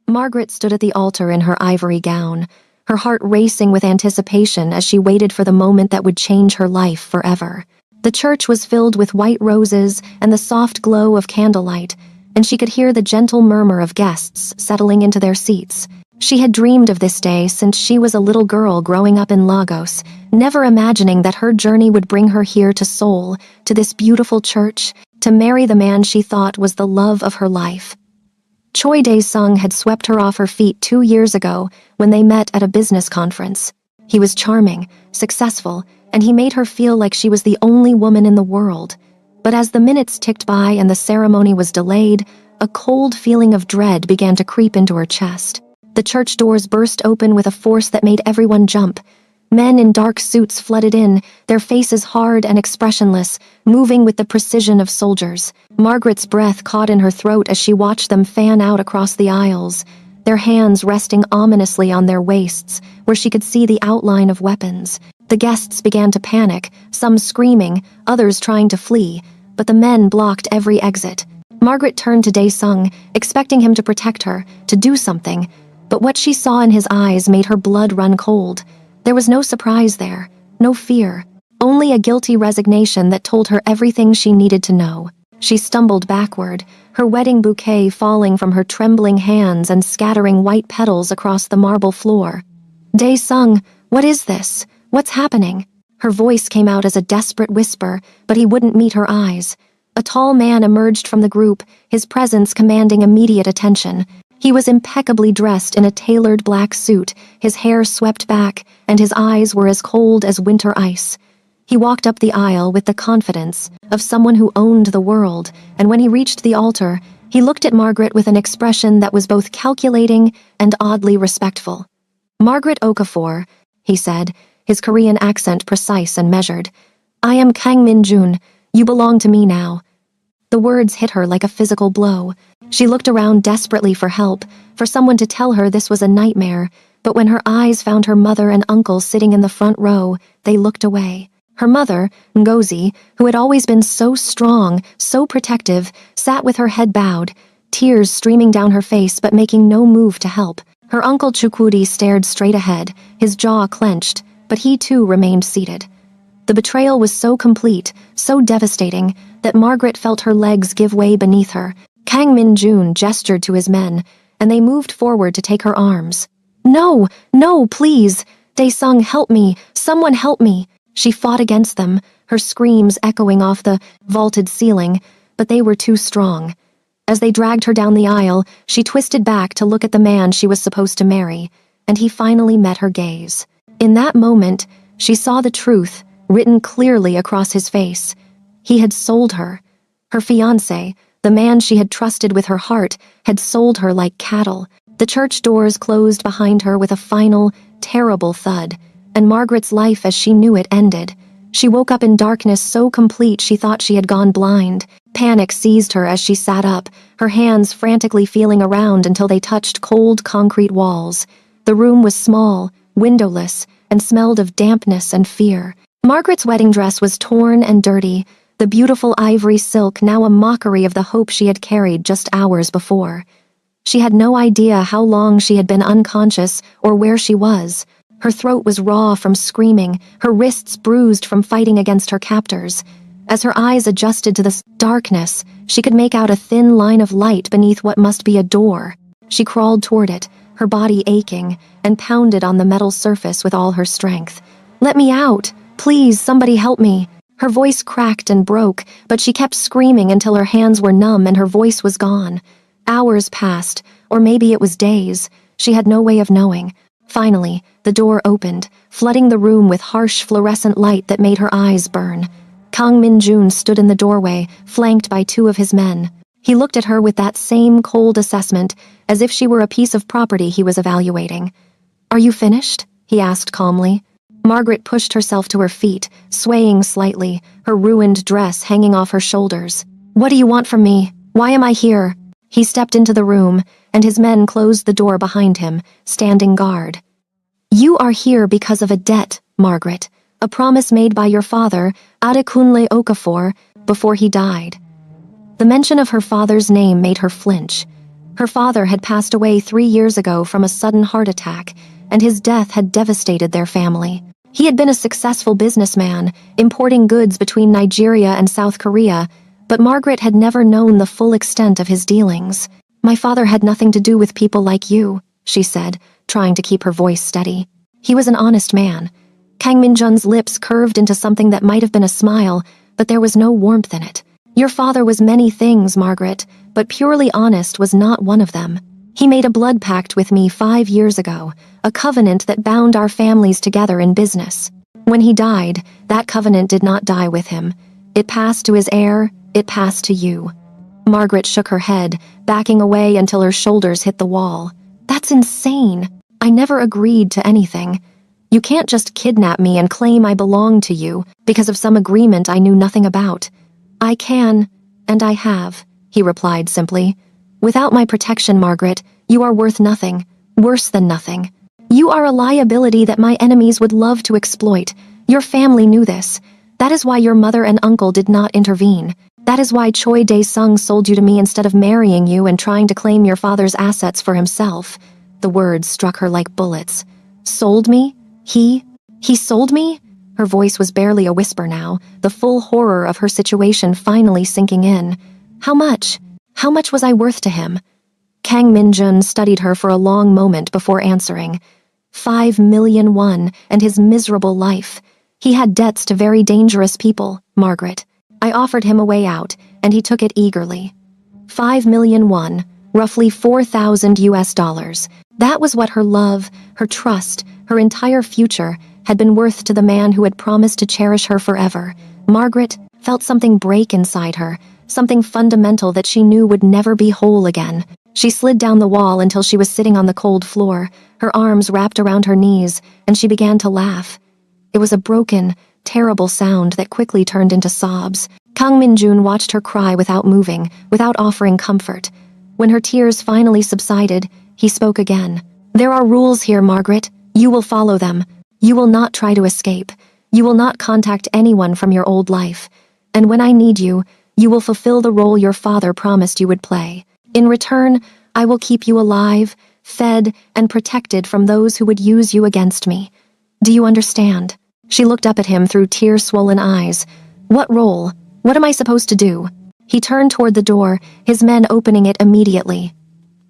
Margaret stood at the altar in her ivory gown, her heart racing with anticipation as she waited for the moment that would change her life forever. The church was filled with white roses and the soft glow of candlelight, and she could hear the gentle murmur of guests settling into their seats. She had dreamed of this day since she was a little girl growing up in Lagos, never imagining that her journey would bring her here to Seoul, to this beautiful church, to marry the man she thought was the love of her life. Choi Dae-sung had swept her off her feet 2 years ago when they met at a business conference. He was charming, successful, and he made her feel like she was the only woman in the world. But as the minutes ticked by and the ceremony was delayed, a cold feeling of dread began to creep into her chest. The church doors burst open with a force that made everyone jump. Men in dark suits flooded in, their faces hard and expressionless, moving with the precision of soldiers. Margaret's breath caught in her throat as she watched them fan out across the aisles, their hands resting ominously on their waists, where she could see the outline of weapons. The guests began to panic, some screaming, others trying to flee, but the men blocked every exit. Margaret turned to Dae-sung, expecting him to protect her, to do something, but what she saw in his eyes made her blood run cold. There was no surprise there, no fear, only a guilty resignation that told her everything she needed to know. She stumbled backward, her wedding bouquet falling from her trembling hands and scattering white petals across the marble floor. Dae-sung, what is this? What's happening? Her voice came out as a desperate whisper, but he wouldn't meet her eyes. A tall man emerged from the group, his presence commanding immediate attention. He was impeccably dressed in a tailored black suit, his hair swept back, and his eyes were as cold as winter ice. He walked up the aisle with the confidence of someone who owned the world, and when he reached the altar, he looked at Margaret with an expression that was both calculating and oddly respectful. "Margaret Okafor," he said, his Korean accent precise and measured. "I am Kang Min-jun. You belong to me now." The words hit her like a physical blow. She looked around desperately for help, for someone to tell her this was a nightmare, but when her eyes found her mother and uncle sitting in the front row, they looked away. Her mother, Ngozi, who had always been so strong, so protective, sat with her head bowed, tears streaming down her face but making no move to help. Her uncle Chukwudi stared straight ahead, his jaw clenched, but he too remained seated. The betrayal was so complete, so devastating, that Margaret felt her legs give way beneath her. Kang Min-jun gestured to his men, and they moved forward to take her arms. "No, no, please! Dae-sung, help me! Someone help me!" She fought against them, her screams echoing off the vaulted ceiling, but they were too strong. As they dragged her down the aisle, she twisted back to look at the man she was supposed to marry, and he finally met her gaze. In that moment, she saw the truth, written clearly across his face. He had sold her. Her fiancé, the man she had trusted with her heart, had sold her like cattle. The church doors closed behind her with a final, terrible thud, and Margaret's life as she knew it ended. She woke up in darkness so complete she thought she had gone blind. Panic seized her as she sat up, her hands frantically feeling around until they touched cold concrete walls. The room was small, windowless, and smelled of dampness and fear. Margaret's wedding dress was torn and dirty, the beautiful ivory silk now a mockery of the hope she had carried just hours before. She had no idea how long she had been unconscious or where she was. Her throat was raw from screaming, her wrists bruised from fighting against her captors. As her eyes adjusted to the darkness, she could make out a thin line of light beneath what must be a door. She crawled toward it, her body aching, and pounded on the metal surface with all her strength. "Let me out! Please, somebody help me!" Her voice cracked and broke, but she kept screaming until her hands were numb and her voice was gone. Hours passed, or maybe it was days. She had no way of knowing. Finally, the door opened, flooding the room with harsh fluorescent light that made her eyes burn. Kang Min-jun stood in the doorway, flanked by 2 of his men. He looked at her with that same cold assessment, as if she were a piece of property he was evaluating. "Are you finished?" he asked calmly. Margaret pushed herself to her feet, swaying slightly, her ruined dress hanging off her shoulders. "What do you want from me? Why am I here?" He stepped into the room, and his men closed the door behind him, standing guard. "You are here because of a debt, Margaret, a promise made by your father, Adekunle Okafor, before he died." The mention of her father's name made her flinch. Her father had passed away 3 years ago from a sudden heart attack, and his death had devastated their family. He had been a successful businessman, importing goods between Nigeria and South Korea, but Margaret had never known the full extent of his dealings. "My father had nothing to do with people like you," she said, trying to keep her voice steady. "He was an honest man." Kang Min-jun's lips curved into something that might have been a smile, but there was no warmth in it. "Your father was many things, Margaret, but purely honest was not one of them. He made a blood pact with me 5 years ago, a covenant that bound our families together in business. When he died, that covenant did not die with him. It passed to his heir, it passed to you." Margaret shook her head, backing away until her shoulders hit the wall. "That's insane. I never agreed to anything. You can't just kidnap me and claim I belong to you because of some agreement I knew nothing about." "I can, and I have," he replied simply. "Without my protection, Margaret, you are worth nothing, worse than nothing. You are a liability that my enemies would love to exploit. Your family knew this. That is why your mother and uncle did not intervene. That is why Choi Dae-sung sold you to me instead of marrying you and trying to claim your father's assets for himself." The words struck her like bullets. "Sold me? He sold me?" Her voice was barely a whisper now, the full horror of her situation finally sinking in. "How much? How much was I worth to him?" Kang Min-jun studied her for a long moment before answering. 5 million won, and his miserable life. He had debts to very dangerous people, Margaret. I offered him a way out, and he took it eagerly. 5 million won, roughly $4,000. That was what her love, her trust, her entire future had been worth to the man who had promised to cherish her forever. Margaret felt something break inside her, something fundamental that she knew would never be whole again. She slid down the wall until she was sitting on the cold floor, her arms wrapped around her knees, and she began to laugh. It was a broken, terrible sound that quickly turned into sobs. Kang Min-jun watched her cry without moving, without offering comfort. When her tears finally subsided, he spoke again. "There are rules here, Margaret. You will follow them. You will not try to escape. You will not contact anyone from your old life. And when I need you, you will fulfill the role your father promised you would play. In return, I will keep you alive, fed, and protected from those who would use you against me. Do you understand?" She looked up at him through tear-swollen eyes. "What role? What am I supposed to do?" He turned toward the door, his men opening it immediately.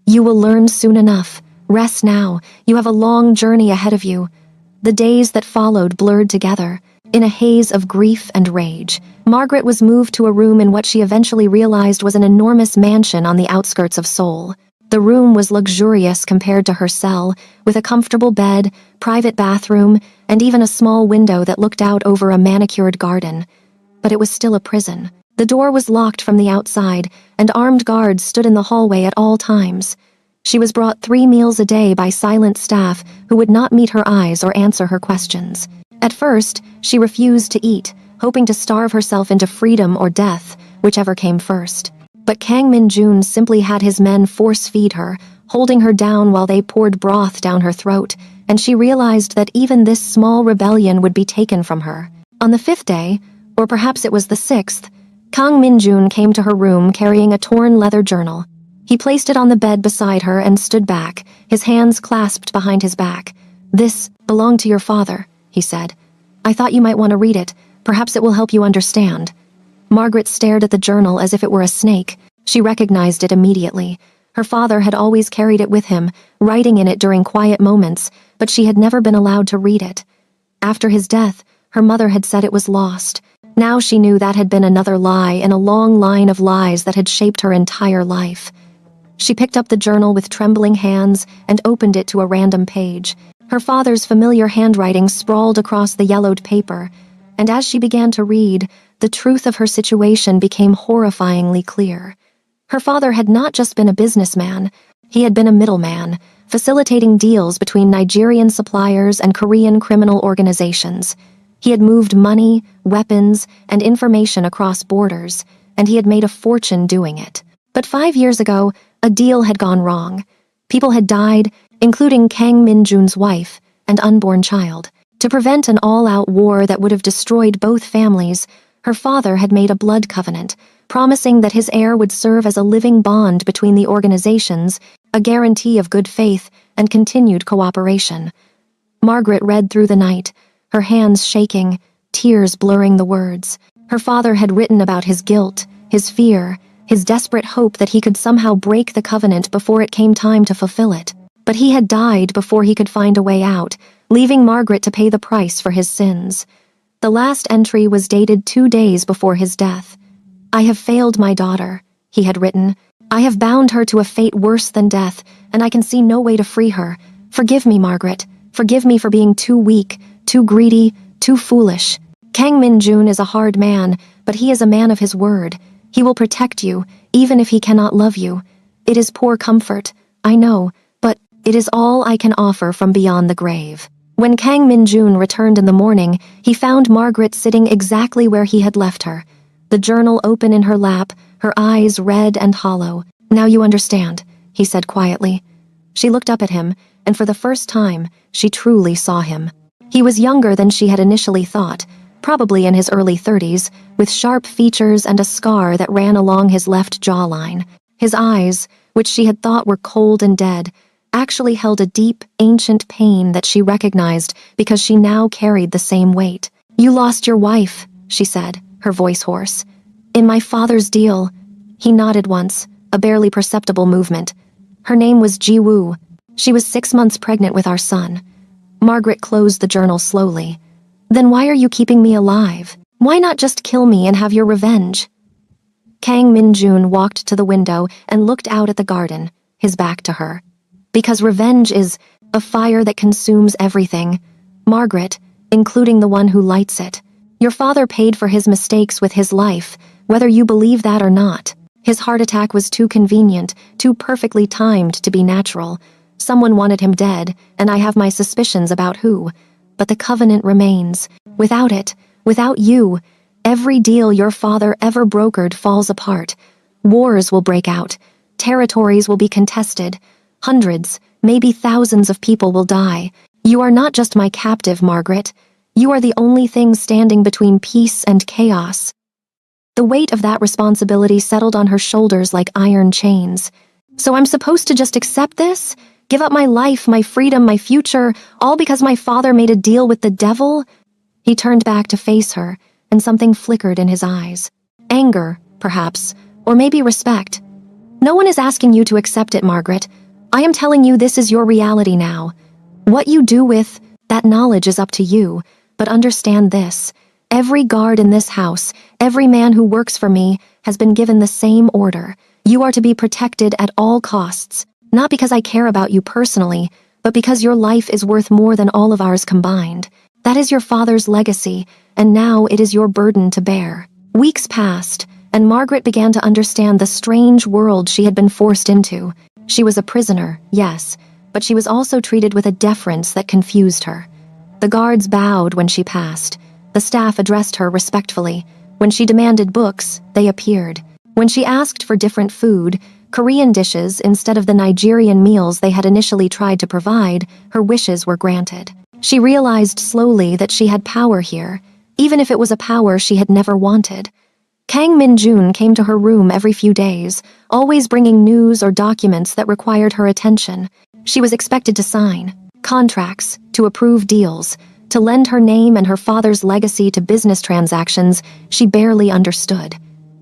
"You will learn soon enough. Rest now. You have a long journey ahead of you." The days that followed blurred together. In a haze of grief and rage, Margaret was moved to a room in what she eventually realized was an enormous mansion on the outskirts of Seoul. The room was luxurious compared to her cell, with a comfortable bed, private bathroom, and even a small window that looked out over a manicured garden. But it was still a prison. The door was locked from the outside, and armed guards stood in the hallway at all times. She was brought 3 meals a day by silent staff who would not meet her eyes or answer her questions. At first, she refused to eat, hoping to starve herself into freedom or death, whichever came first. But Kang Min-jun simply had his men force-feed her, holding her down while they poured broth down her throat, and she realized that even this small rebellion would be taken from her. On the 5th day, or perhaps it was the 6th, Kang Min-jun came to her room carrying a torn leather journal. He placed it on the bed beside her and stood back, his hands clasped behind his back. "This belonged to your father," he said. "I thought you might want to read it. Perhaps it will help you understand." Margaret stared at the journal as if it were a snake. She recognized it immediately. Her father had always carried it with him, writing in it during quiet moments, but she had never been allowed to read it. After his death, her mother had said it was lost. Now she knew that had been another lie in a long line of lies that had shaped her entire life. She picked up the journal with trembling hands and opened it to a random page. Her father's familiar handwriting sprawled across the yellowed paper, and as she began to read, the truth of her situation became horrifyingly clear. Her father had not just been a businessman, he had been a middleman, facilitating deals between Nigerian suppliers and Korean criminal organizations. He had moved money, weapons, and information across borders, and he had made a fortune doing it. But 5 years ago, a deal had gone wrong. People had died, including Kang Min-jun's wife and unborn child. To prevent an all-out war that would have destroyed both families, Her father had made a blood covenant, promising that his heir would serve as a living bond between the organizations, a guarantee of good faith and continued cooperation. Margaret read through the night, her hands shaking, tears blurring the words. Her father had written about his guilt, his fear, his desperate hope that he could somehow break the covenant before it came time to fulfill it. But he had died before he could find a way out, leaving Margaret to pay the price for his sins. The last entry was dated 2 days before his death. "I have failed my daughter," he had written. "I have bound her to a fate worse than death, and I can see no way to free her. Forgive me, Margaret. Forgive me for being too weak, too greedy, too foolish." Kang Min-jun is a hard man, but he is a man of his word. He will protect you, even if he cannot love you. It is poor comfort, I know, but it is all I can offer from beyond the grave. When Kang Min-jun returned in the morning, he found Margaret sitting exactly where he had left her, the journal open in her lap, her eyes red and hollow. "Now you understand," he said quietly. She looked up at him, and for the first time, she truly saw him. He was younger than she had initially thought, probably in his early 30s, with sharp features and a scar that ran along his left jawline. His eyes, which she had thought were cold and dead, actually held a deep, ancient pain that she recognized because she now carried the same weight. "You lost your wife," she said, her voice hoarse. "In my father's deal." He nodded once, a barely perceptible movement. "Her name was Ji-woo. She was 6 months pregnant with our son." Margaret closed the journal slowly. "Then why are you keeping me alive? Why not just kill me and have your revenge?" Kang Min-jun walked to the window and looked out at the garden, his back to her. "Because revenge is a fire that consumes everything, Margaret, including the one who lights it. Your father paid for his mistakes with his life, whether you believe that or not. His heart attack was too convenient, too perfectly timed to be natural. Someone wanted him dead, and I have my suspicions about who. But the covenant remains. Without it, without you, every deal your father ever brokered falls apart. Wars will break out. Territories will be contested. Hundreds, maybe thousands of people will die. You are not just my captive, Margaret. You are the only thing standing between peace and chaos." The weight of that responsibility settled on her shoulders like iron chains. "So I'm supposed to just accept this? Give up my life, my freedom, my future, all because my father made a deal with the devil?" He turned back to face her, and something flickered in his eyes. Anger, perhaps, or maybe respect. "No one is asking you to accept it, Margaret. I am telling you this is your reality now. What you do with that knowledge is up to you, but understand this. Every guard in this house, every man who works for me, has been given the same order. You are to be protected at all costs. Not because I care about you personally, but because your life is worth more than all of ours combined. That is your father's legacy, and now it is your burden to bear." Weeks passed, and Margaret began to understand the strange world she had been forced into. She was a prisoner, yes, but she was also treated with a deference that confused her. The guards bowed when she passed. The staff addressed her respectfully. When she demanded books, they appeared. When she asked for different food, Korean dishes instead of the Nigerian meals they had initially tried to provide, her wishes were granted. She realized slowly that she had power here, even if it was a power she had never wanted. Kang Min-jun came to her room every few days, always bringing news or documents that required her attention. She was expected to sign contracts, to approve deals, to lend her name and her father's legacy to business transactions she barely understood.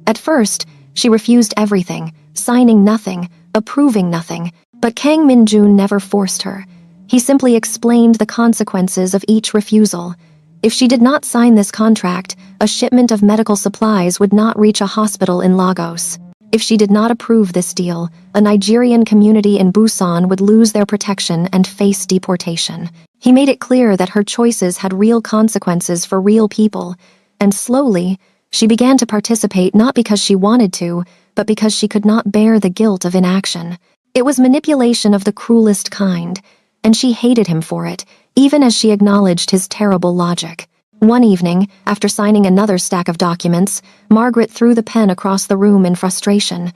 At first, she refused everything, signing nothing, approving nothing, but Kang Min-jun never forced her. He simply explained the consequences of each refusal. If she did not sign this contract, a shipment of medical supplies would not reach a hospital in Lagos. If she did not approve this deal, a Nigerian community in Busan would lose their protection and face deportation. He made it clear that her choices had real consequences for real people, and slowly, she began to participate not because she wanted to, but because she could not bear the guilt of inaction. It was manipulation of the cruelest kind, and she hated him for it, even as she acknowledged his terrible logic. One evening, after signing another stack of documents, Margaret threw the pen across the room in frustration.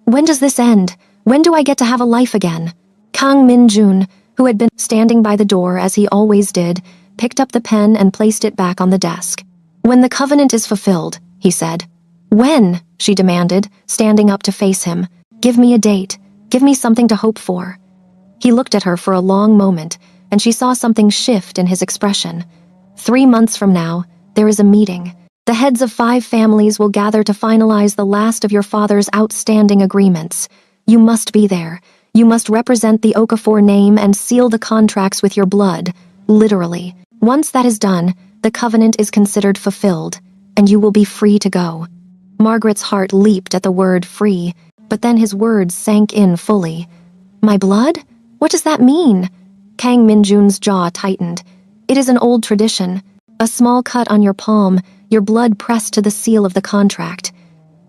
"When does this end? When do I get to have a life again?" Kang Min-jun, who had been standing by the door as he always did, picked up the pen and placed it back on the desk. "When the covenant is fulfilled," he said. "When?" she demanded, standing up to face him. "Give me a date. Give me something to hope for." He looked at her for a long moment, and she saw something shift in his expression. 3 months from now, there is a meeting. The heads of 5 families will gather to finalize the last of your father's outstanding agreements. You must be there. You must represent the Okafor name and seal the contracts with your blood, literally. Once that is done, the covenant is considered fulfilled, and you will be free to go. Margaret's heart leaped at the word free, but then his words sank in fully. My blood? What does that mean? Kang Minjun's jaw tightened. It is an old tradition. A small cut on your palm, your blood pressed to the seal of the contract.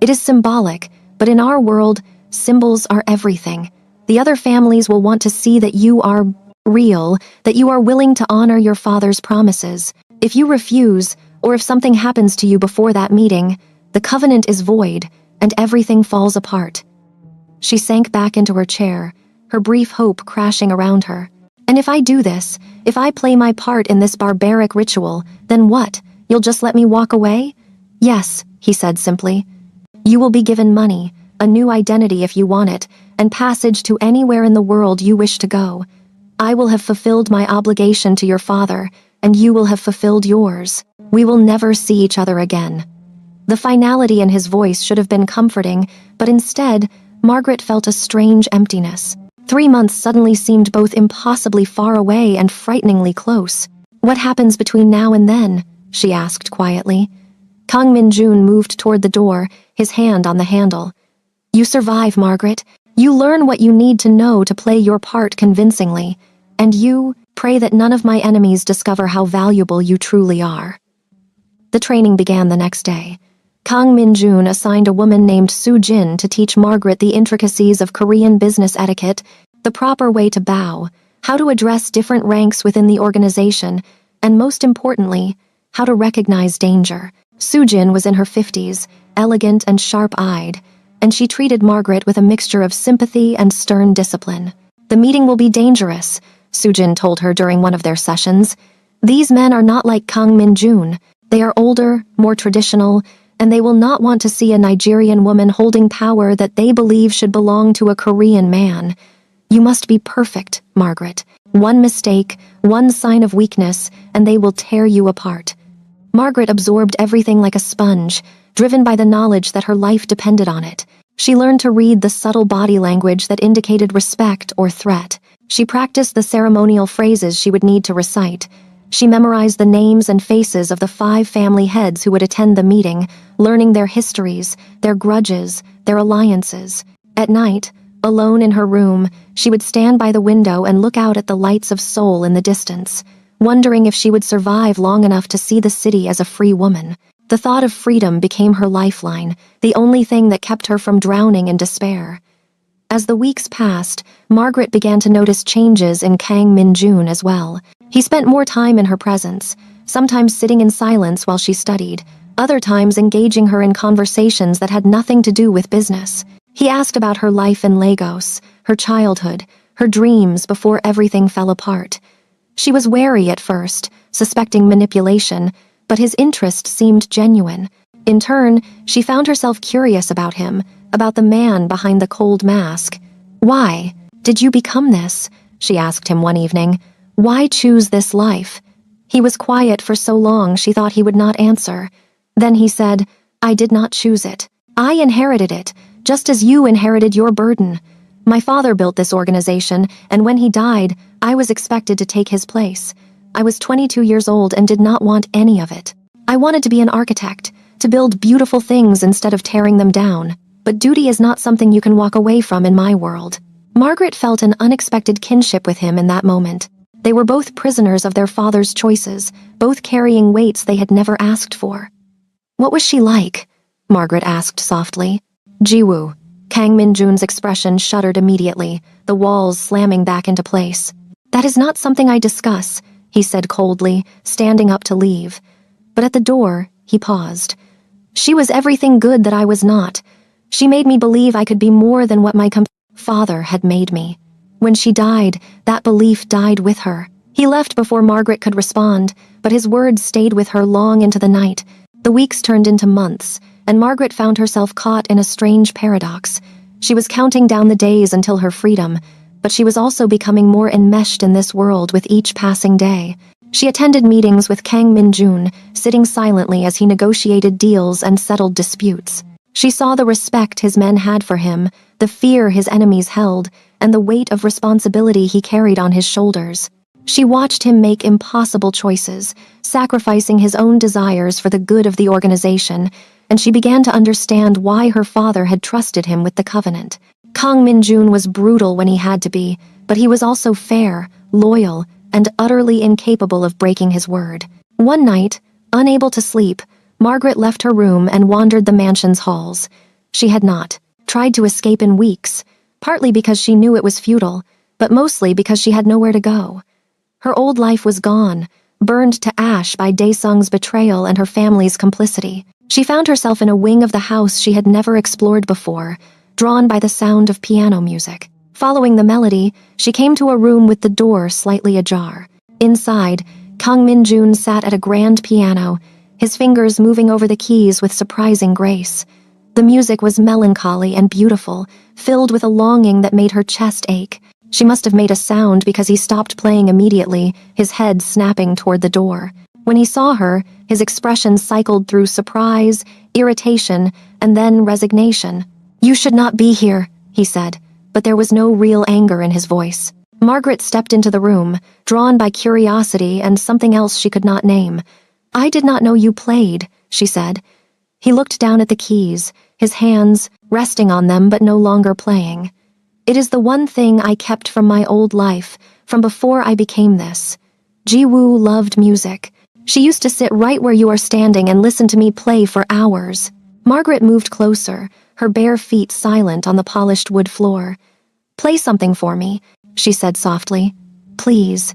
It is symbolic, but in our world, symbols are everything. The other families will want to see that you are real, that you are willing to honor your father's promises. If you refuse, or if something happens to you before that meeting, the covenant is void, and everything falls apart. She sank back into her chair, her brief hope crashing around her. And if I do this, if I play my part in this barbaric ritual, then what? You'll just let me walk away? Yes, he said simply. You will be given money, a new identity if you want it, and passage to anywhere in the world you wish to go. I will have fulfilled my obligation to your father, and you will have fulfilled yours. We will never see each other again. The finality in his voice should have been comforting, but instead, Margaret felt a strange emptiness. 3 months suddenly seemed both impossibly far away and frighteningly close. What happens between now and then? She asked quietly. Kang Min-jun moved toward the door, his hand on the handle. You survive, Margaret. You learn what you need to know to play your part convincingly. And you pray that none of my enemies discover how valuable you truly are. The training began the next day. Kang Min-jun assigned a woman named Soo-jin to teach Margaret the intricacies of Korean business etiquette, the proper way to bow, how to address different ranks within the organization, and most importantly, how to recognize danger. Soo-jin was in her 50s, elegant and sharp-eyed, and she treated Margaret with a mixture of sympathy and stern discipline. The meeting will be dangerous, Soo-jin told her during one of their sessions. These men are not like Kang Min-jun. They are older, more traditional, and they will not want to see a Nigerian woman holding power that they believe should belong to a Korean man. You must be perfect, Margaret. One mistake, one sign of weakness, and they will tear you apart. Margaret absorbed everything like a sponge, driven by the knowledge that her life depended on it. She learned to read the subtle body language that indicated respect or threat. She practiced the ceremonial phrases she would need to recite. She memorized the names and faces of the 5 family heads who would attend the meeting, learning their histories, their grudges, their alliances. At night, alone in her room, she would stand by the window and look out at the lights of Seoul in the distance, wondering if she would survive long enough to see the city as a free woman. The thought of freedom became her lifeline, the only thing that kept her from drowning in despair. As the weeks passed, Margaret began to notice changes in Kang Min-jun as well. He spent more time in her presence, sometimes sitting in silence while she studied, other times engaging her in conversations that had nothing to do with business. He asked about her life in Lagos, her childhood, her dreams before everything fell apart. She was wary at first, suspecting manipulation, but his interest seemed genuine. In turn, she found herself curious about him, about the man behind the cold mask. Why did you become this? She asked him one evening. Why choose this life? He was quiet for so long she thought he would not answer. Then he said, I did not choose it. I inherited it, just as you inherited your burden. My father built this organization, and when he died, I was expected to take his place. I was 22 years old and did not want any of it. I wanted to be an architect, to build beautiful things instead of tearing them down. But duty is not something you can walk away from in my world. Margaret felt an unexpected kinship with him in that moment. They were both prisoners of their father's choices, both carrying weights they had never asked for. What was she like? Margaret asked softly. Jiwoo. Kang Min-jun's expression shuddered immediately, the walls slamming back into place. That is not something I discuss, he said coldly, standing up to leave. But at the door, he paused. She was everything good that I was not. She made me believe I could be more than what my father had made me. When she died, that belief died with her. He left before Margaret could respond, but his words stayed with her long into the night, The weeks turned into months, and Margaret found herself caught in a strange paradox. She was counting down the days until her freedom, but she was also becoming more enmeshed in this world with each passing day. She attended meetings with Kang Min-jun, sitting silently as he negotiated deals and settled disputes. She saw the respect his men had for him, the fear his enemies held, and the weight of responsibility he carried on his shoulders. She watched him make impossible choices, sacrificing his own desires for the good of the organization, and she began to understand why her father had trusted him with the covenant. Kang Min-jun was brutal when he had to be, but he was also fair, loyal, and utterly incapable of breaking his word. One night, unable to sleep, Margaret left her room and wandered the mansion's halls. She had not tried to escape in weeks, partly because she knew it was futile, but mostly because she had nowhere to go. Her old life was gone, burned to ash by Daesung's betrayal and her family's complicity. She found herself in a wing of the house she had never explored before, drawn by the sound of piano music. Following the melody, she came to a room with the door slightly ajar. Inside, Kang Min-jun sat at a grand piano, his fingers moving over the keys with surprising grace. The music was melancholy and beautiful, filled with a longing that made her chest ache. She must have made a sound because he stopped playing immediately, his head snapping toward the door. When he saw her, his expression cycled through surprise, irritation, and then resignation. "You should not be here," he said, but there was no real anger in his voice. Margaret stepped into the room, drawn by curiosity and something else she could not name. "I did not know you played," she said. He looked down at the keys, his hands resting on them but no longer playing. "It is the one thing I kept from my old life, from before I became this. Ji-woo loved music. She used to sit right where you are standing and listen to me play for hours." Margaret moved closer, her bare feet silent on the polished wood floor. "Play something for me," she said softly. "Please."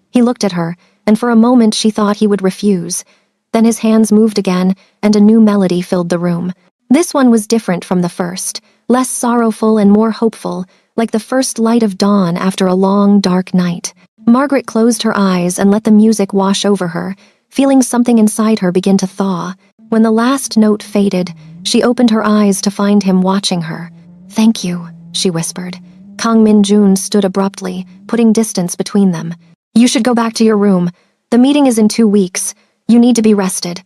He looked at her, and for a moment she thought he would refuse. Then his hands moved again, and a new melody filled the room. This one was different from the first, less sorrowful and more hopeful, like the first light of dawn after a long, dark night. Margaret closed her eyes and let the music wash over her, feeling something inside her begin to thaw. When the last note faded, she opened her eyes to find him watching her. "Thank you," she whispered. Kang Min-jun stood abruptly, putting distance between them. "You should go back to your room. The meeting is in 2 weeks. You need to be rested."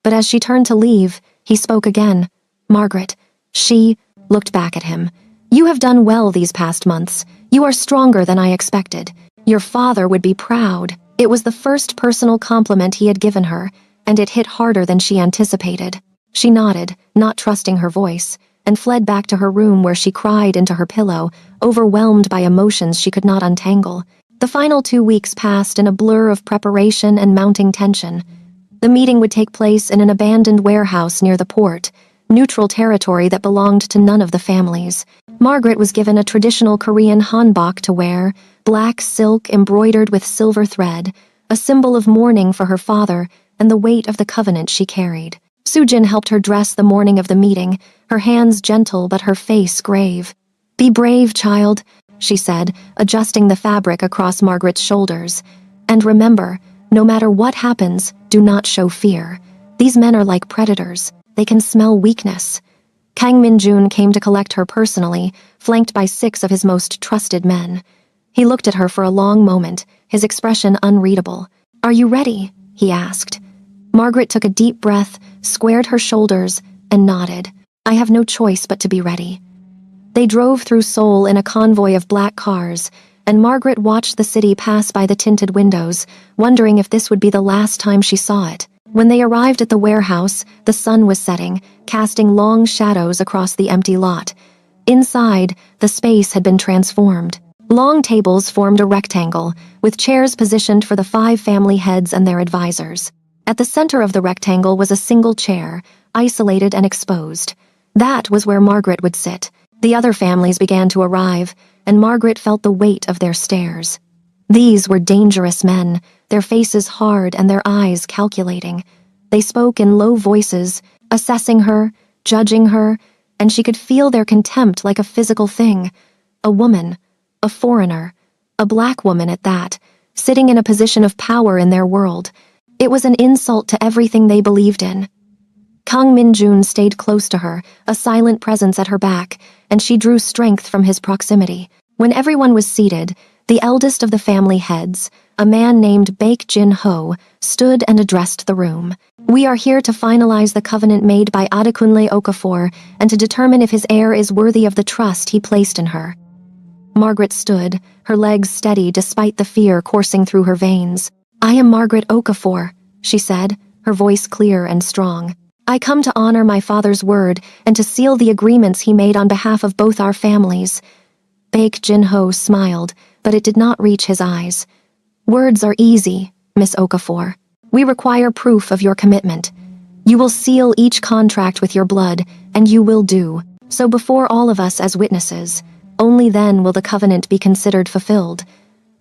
But as she turned to leave, he spoke again. "Margaret." She looked back at him. "You have done well these past months. You are stronger than I expected. Your father would be proud." It was the first personal compliment he had given her, and it hit harder than she anticipated. She nodded, not trusting her voice, and fled back to her room where she cried into her pillow, overwhelmed by emotions she could not untangle. The final 2 weeks passed in a blur of preparation and mounting tension. The meeting would take place in an abandoned warehouse near the port, neutral territory that belonged to none of the families. Margaret was given a traditional Korean hanbok to wear, black silk embroidered with silver thread, a symbol of mourning for her father and the weight of the covenant she carried. Sujin helped her dress the morning of the meeting, her hands gentle but her face grave. "Be brave, child," she said, adjusting the fabric across Margaret's shoulders. "And remember, no matter what happens, do not show fear. These men are like predators. They can smell weakness." Kang Min-jun came to collect her personally, flanked by 6 of his most trusted men. He looked at her for a long moment, his expression unreadable. "Are you ready?" he asked. Margaret took a deep breath, squared her shoulders, and nodded. "I have no choice but to be ready." They drove through Seoul in a convoy of black cars, and Margaret watched the city pass by the tinted windows, wondering if this would be the last time she saw it. When they arrived at the warehouse, the sun was setting, casting long shadows across the empty lot. Inside, the space had been transformed. Long tables formed a rectangle, with chairs positioned for the 5 family heads and their advisors. At the center of the rectangle was a single chair, isolated and exposed. That was where Margaret would sit. The other families began to arrive, and Margaret felt the weight of their stares. These were dangerous men, their faces hard and their eyes calculating. They spoke in low voices, assessing her, judging her, and she could feel their contempt like a physical thing. A woman, a foreigner, a black woman at that, sitting in a position of power in their world. It was an insult to everything they believed in. Kang Min-jun stayed close to her, a silent presence at her back, and she drew strength from his proximity. When everyone was seated, the eldest of the family heads, a man named Baek Jin-ho, stood and addressed the room. "We are here to finalize the covenant made by Adekunle Okafor and to determine if his heir is worthy of the trust he placed in her." Margaret stood, her legs steady despite the fear coursing through her veins. "I am Margaret Okafor," she said, her voice clear and strong. "I come to honor my father's word and to seal the agreements he made on behalf of both our families." Baek Jin-ho smiled, but it did not reach his eyes. "Words are easy, Miss Okafor. We require proof of your commitment. You will seal each contract with your blood, and you will do so before all of us as witnesses. Only then will the covenant be considered fulfilled."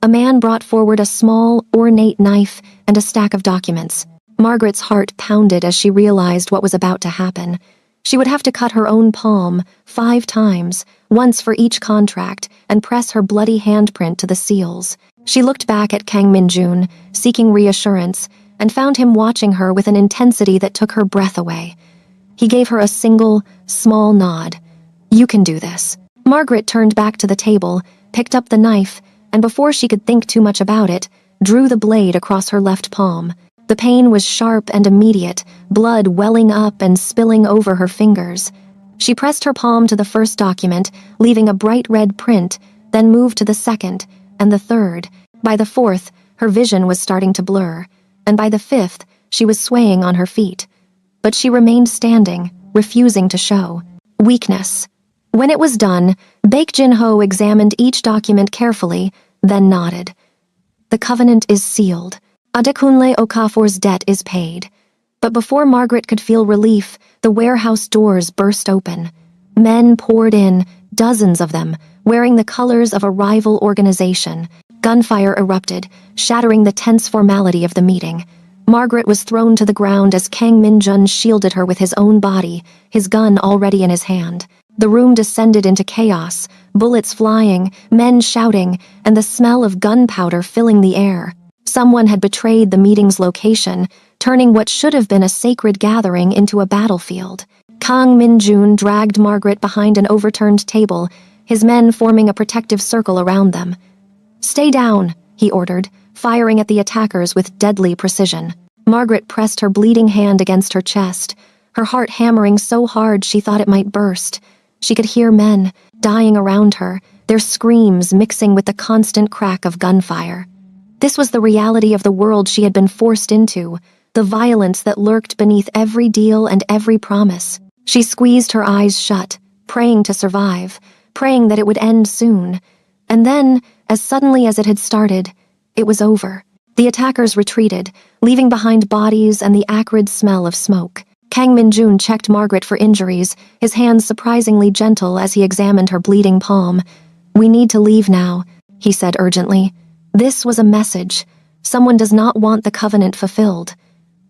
A man brought forward a small, ornate knife and a stack of documents. Margaret's heart pounded as she realized what was about to happen. She would have to cut her own palm 5 times, once for each contract, and press her bloody handprint to the seals. She looked back at Kang Min-jun, seeking reassurance, and found him watching her with an intensity that took her breath away. He gave her a single, small nod. "You can do this." Margaret turned back to the table, picked up the knife, and before she could think too much about it, drew the blade across her left palm. The pain was sharp and immediate, blood welling up and spilling over her fingers. She pressed her palm to the first document, leaving a bright red print, then moved to the second, and the third. By the fourth, her vision was starting to blur, and by the fifth, she was swaying on her feet. But she remained standing, refusing to show weakness. When it was done, Baek Jin-ho examined each document carefully, then nodded. "The covenant is sealed. Adekunle Okafor's debt is paid." But before Margaret could feel relief, the warehouse doors burst open. Men poured in, dozens of them, wearing the colors of a rival organization. Gunfire erupted, shattering the tense formality of the meeting. Margaret was thrown to the ground as Kang Min-jun shielded her with his own body, his gun already in his hand. The room descended into chaos, bullets flying, men shouting, and the smell of gunpowder filling the air. Someone had betrayed the meeting's location, turning what should have been a sacred gathering into a battlefield. Kang Min-jun dragged Margaret behind an overturned table, his men forming a protective circle around them. "Stay down," he ordered, firing at the attackers with deadly precision. Margaret pressed her bleeding hand against her chest, her heart hammering so hard she thought it might burst. She could hear men dying around her, their screams mixing with the constant crack of gunfire. This was the reality of the world she had been forced into, the violence that lurked beneath every deal and every promise. She squeezed her eyes shut, praying to survive, praying that it would end soon. And then, as suddenly as it had started, it was over. The attackers retreated, leaving behind bodies and the acrid smell of smoke. Kang Min-jun checked Margaret for injuries, his hands surprisingly gentle as he examined her bleeding palm. "We need to leave now," he said urgently. This was a message. Someone does not want the covenant fulfilled.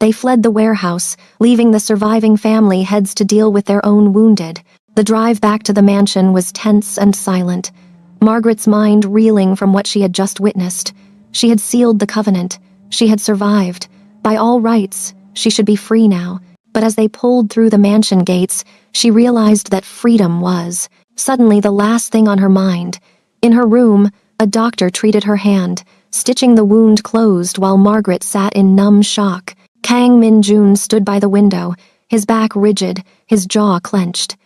They fled the warehouse, leaving the surviving family heads to deal with their own wounded. The drive back to the mansion was tense and silent, Margaret's mind reeling from what she had just witnessed. She had sealed the covenant. She had survived. By all rights, she should be free now. But as they pulled through the mansion gates, she realized that freedom was suddenly the last thing on her mind. In her room, a doctor treated her hand, stitching the wound closed while Margaret sat in numb shock. Kang Min-jun stood by the window, his back rigid, his jaw clenched.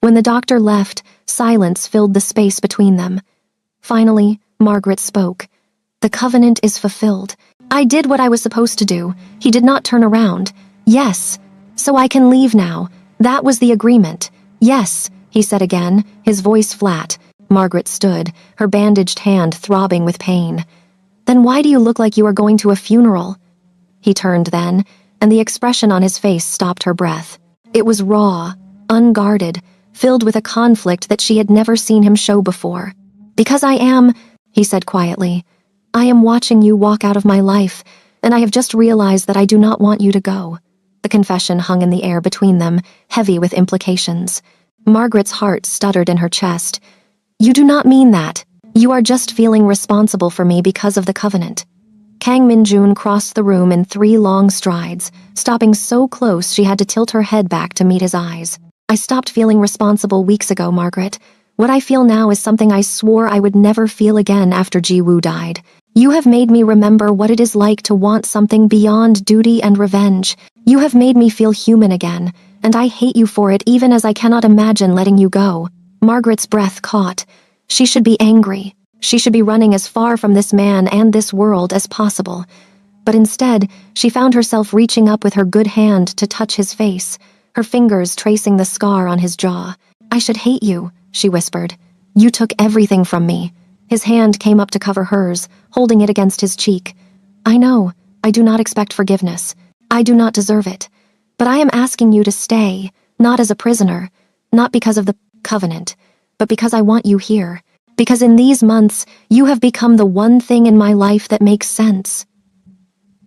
When the doctor left, silence filled the space between them. Finally, Margaret spoke. "The covenant is fulfilled. I did what I was supposed to do." He did not turn around. "Yes. So I can leave now. That was the agreement." "Yes," he said again, his voice flat. Margaret stood, her bandaged hand throbbing with pain. "Then why do you look like you are going to a funeral?" He turned then, and the expression on his face stopped her breath. It was raw, unguarded, filled with a conflict that she had never seen him show before. "Because I am," he said quietly, "I am watching you walk out of my life, and I have just realized that I do not want you to go." The confession hung in the air between them, heavy with implications. Margaret's heart stuttered in her chest. "You do not mean that. You are just feeling responsible for me because of the covenant." Kang Min-jun crossed the room in 3 long strides, stopping so close she had to tilt her head back to meet his eyes. I stopped feeling responsible weeks ago, Margaret. What I feel now is something I swore I would never feel again after Ji-woo died. You have made me remember what it is like to want something beyond duty and revenge. You have made me feel human again, and I hate you for it even as I cannot imagine letting you go. Margaret's breath caught. She should be angry. She should be running as far from this man and this world as possible. But instead, she found herself reaching up with her good hand to touch his face, her fingers tracing the scar on his jaw. I should hate you, she whispered. You took everything from me. His hand came up to cover hers, holding it against his cheek. I know, I do not expect forgiveness. I do not deserve it. But I am asking you to stay, not as a prisoner, not because of the covenant, but because I want you here. Because in these months, you have become the one thing in my life that makes sense.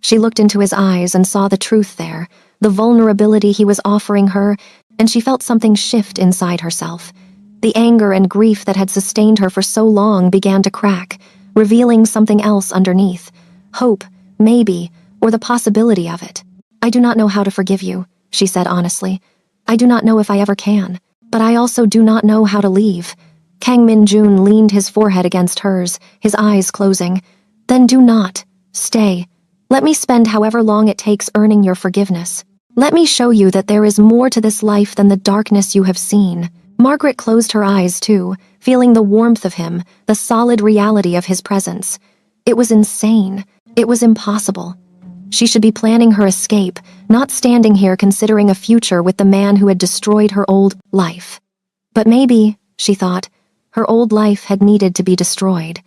She looked into his eyes and saw the truth there, the vulnerability he was offering her, and she felt something shift inside herself. The anger and grief that had sustained her for so long began to crack, revealing something else underneath. Hope, maybe, or the possibility of it. I do not know how to forgive you, she said honestly. I do not know if I ever can, but I also do not know how to leave. Kang Min-jun leaned his forehead against hers, his eyes closing. Then do not. Stay. Let me spend however long it takes earning your forgiveness. Let me show you that there is more to this life than the darkness you have seen. Margaret closed her eyes too, feeling the warmth of him, the solid reality of his presence. It was insane. It was impossible. She should be planning her escape, not standing here considering a future with the man who had destroyed her old life. But maybe, she thought, her old life had needed to be destroyed.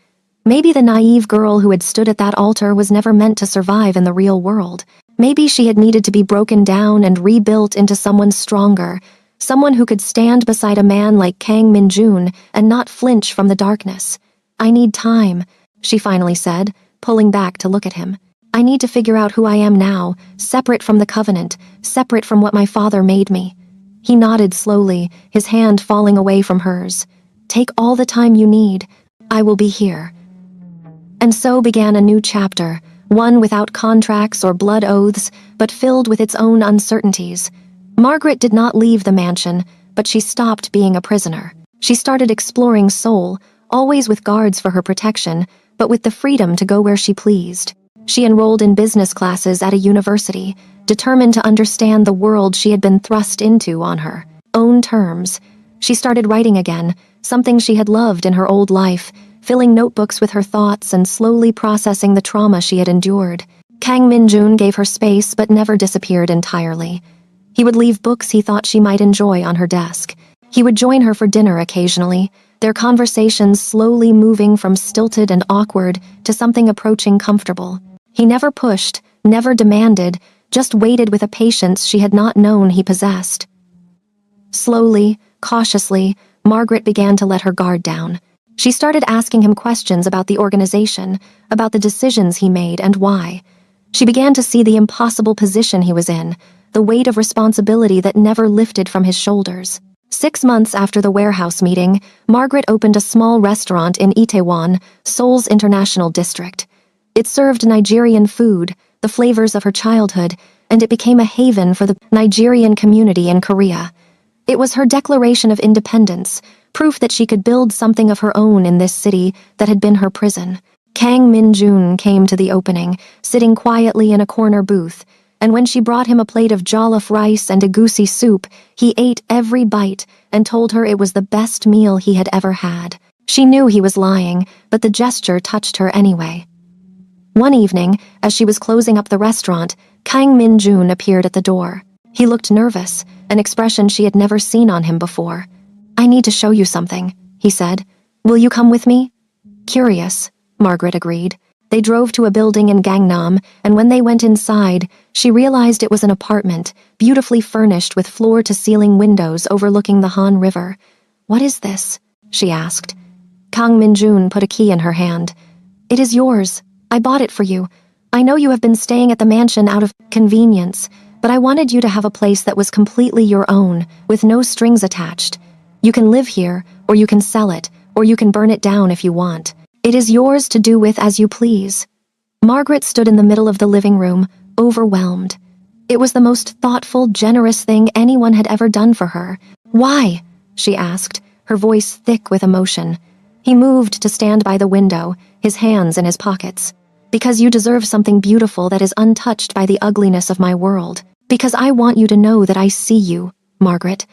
Maybe the naive girl who had stood at that altar was never meant to survive in the real world. Maybe she had needed to be broken down and rebuilt into someone stronger, someone who could stand beside a man like Kang Min-jun and not flinch from the darkness. I need time, she finally said, pulling back to look at him. I need to figure out who I am now, separate from the covenant, separate from what my father made me. He nodded slowly, his hand falling away from hers. Take all the time you need. I will be here. And so began a new chapter, one without contracts or blood oaths, but filled with its own uncertainties. Margaret did not leave the mansion, but she stopped being a prisoner. She started exploring Seoul, always with guards for her protection, but with the freedom to go where she pleased. She enrolled in business classes at a university, determined to understand the world she had been thrust into on her own terms. She started writing again, something she had loved in her old life, filling notebooks with her thoughts and slowly processing the trauma she had endured. Kang Min-jun gave her space but never disappeared entirely. He would leave books he thought she might enjoy on her desk. He would join her for dinner occasionally, their conversations slowly moving from stilted and awkward to something approaching comfortable. He never pushed, never demanded, just waited with a patience she had not known he possessed. Slowly, cautiously, Margaret began to let her guard down. She started asking him questions about the organization, about the decisions he made and why. She began to see the impossible position he was in, the weight of responsibility that never lifted from his shoulders. 6 months after the warehouse meeting, Margaret opened a small restaurant in Itaewon, Seoul's international district. It served Nigerian food, the flavors of her childhood, and it became a haven for the Nigerian community in Korea. It was her declaration of independence, proof that she could build something of her own in this city that had been her prison. Kang Min-jun came to the opening, sitting quietly in a corner booth, and when she brought him a plate of jollof rice and egusi soup, he ate every bite and told her it was the best meal he had ever had. She knew he was lying, but the gesture touched her anyway. One evening, as she was closing up the restaurant, Kang Min-jun appeared at the door. He looked nervous, an expression she had never seen on him before. I need to show you something, he said. Will you come with me? Curious, Margaret agreed. They drove to a building in Gangnam, and when they went inside, she realized it was an apartment, beautifully furnished with floor-to-ceiling windows overlooking the Han River. What is this? She asked. Kang Min-jun put a key in her hand. It is yours. I bought it for you. I know you have been staying at the mansion out of convenience, but I wanted you to have a place that was completely your own, with no strings attached. You can live here, or you can sell it, or you can burn it down if you want. It is yours to do with as you please. Margaret stood in the middle of the living room, overwhelmed. It was the most thoughtful, generous thing anyone had ever done for her. "Why?" she asked, her voice thick with emotion. He moved to stand by the window, his hands in his pockets. "Because you deserve something beautiful that is untouched by the ugliness of my world. Because I want you to know that I see you, Margaret.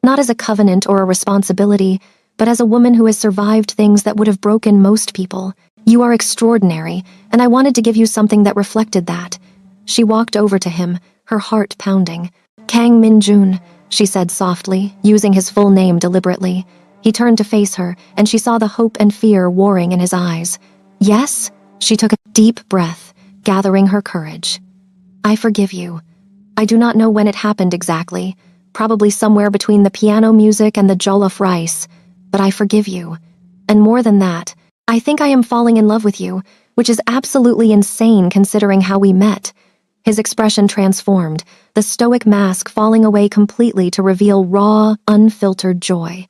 Not as a covenant or a responsibility, but as a woman who has survived things that would have broken most people. You are extraordinary, and I wanted to give you something that reflected that." She walked over to him, her heart pounding. "Kang Min-jun," she said softly, using his full name deliberately. He turned to face her, and she saw the hope and fear warring in his eyes. "Yes?" She took a deep breath, gathering her courage. "I forgive you. I do not know when it happened exactly, probably somewhere between the piano music and the jollof rice, but I forgive you. And more than that, I think I am falling in love with you, which is absolutely insane considering how we met." His expression transformed, the stoic mask falling away completely to reveal raw, unfiltered joy.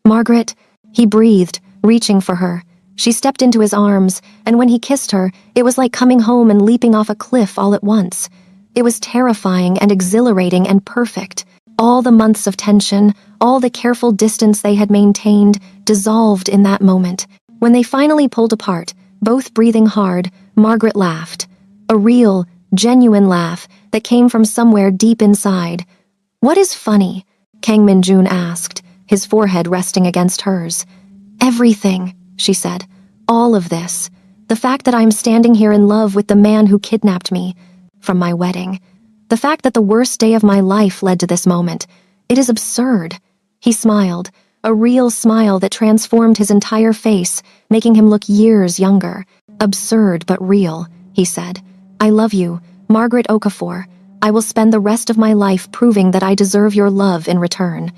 "Margaret," he breathed, reaching for her. She stepped into his arms, and when he kissed her, it was like coming home and leaping off a cliff all at once. It was terrifying and exhilarating and perfect. All the months of tension, all the careful distance they had maintained, dissolved in that moment. When they finally pulled apart, both breathing hard, Margaret laughed. A real, genuine laugh that came from somewhere deep inside. "What is funny?" Kang Min-jun asked, his forehead resting against hers. "Everything," she said. "All of this. The fact that I'm standing here in love with the man who kidnapped me from my wedding. The fact that the worst day of my life led to this moment. It is absurd." He smiled, a real smile that transformed his entire face, making him look years younger. "Absurd but real," he said. "I love you, Margaret Okafor. I will spend the rest of my life proving that I deserve your love in return."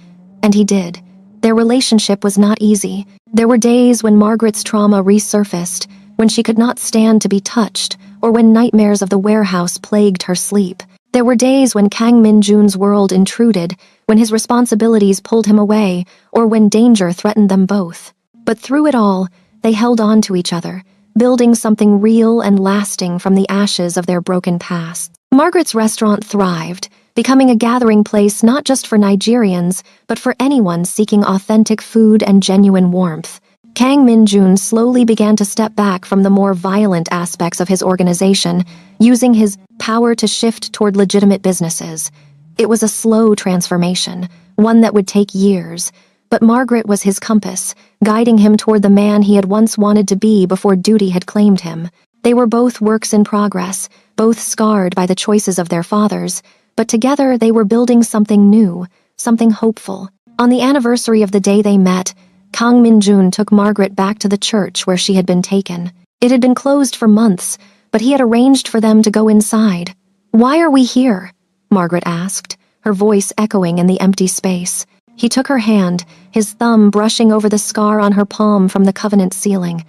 And he did. Their relationship was not easy. There were days when Margaret's trauma resurfaced, when she could not stand to be touched, or when nightmares of the warehouse plagued her sleep. There were days when Kang Min-jun's world intruded, when his responsibilities pulled him away, or when danger threatened them both. But through it all, they held on to each other, building something real and lasting from the ashes of their broken past. Margaret's restaurant thrived, becoming a gathering place not just for Nigerians, but for anyone seeking authentic food and genuine warmth. Kang Min-jun slowly began to step back from the more violent aspects of his organization, using his power to shift toward legitimate businesses. It was a slow transformation, one that would take years, but Margaret was his compass, guiding him toward the man he had once wanted to be before duty had claimed him. They were both works in progress, both scarred by the choices of their fathers, but together they were building something new, something hopeful. On the anniversary of the day they met, Kang Min-jun took Margaret back to the church where she had been taken. It had been closed for months, but he had arranged for them to go inside. "Why are we here?" Margaret asked, her voice echoing in the empty space. He took her hand, his thumb brushing over the scar on her palm from the covenant sealing.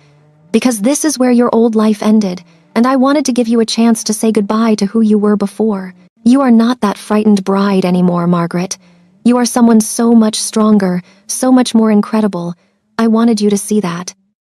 "Because this is where your old life ended, and I wanted to give you a chance to say goodbye to who you were before. You are not that frightened bride anymore, Margaret. You are someone so much stronger, so much more incredible. I wanted you to see that."